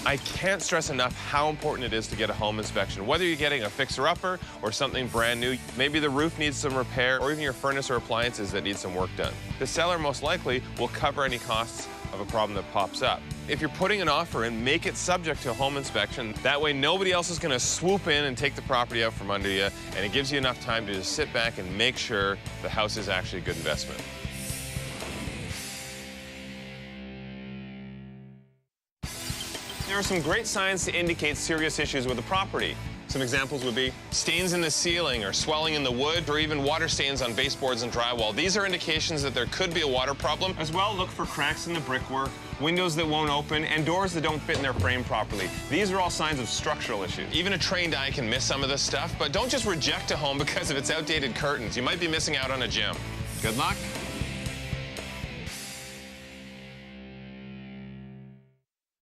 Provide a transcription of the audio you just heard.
I can't stress enough how important it is to get a home inspection. Whether you're getting a fixer-upper or something brand new, maybe the roof needs some repair, or even your furnace or appliances that need some work done. The seller most likely will cover any costs of a problem that pops up. If you're putting an offer in, make it subject to a home inspection. That way nobody else is going to swoop in and take the property out from under you, and it gives you enough time to just sit back and make sure the house is actually a good investment. There are some great signs to indicate serious issues with the property. Some examples would be stains in the ceiling or swelling in the wood or even water stains on baseboards and drywall. These are indications that there could be a water problem. As well, look for cracks in the brickwork, windows that won't open, and doors that don't fit in their frame properly. These are all signs of structural issues. Even a trained eye can miss some of this stuff, but don't just reject a home because of its outdated curtains. You might be missing out on a gem. Good luck.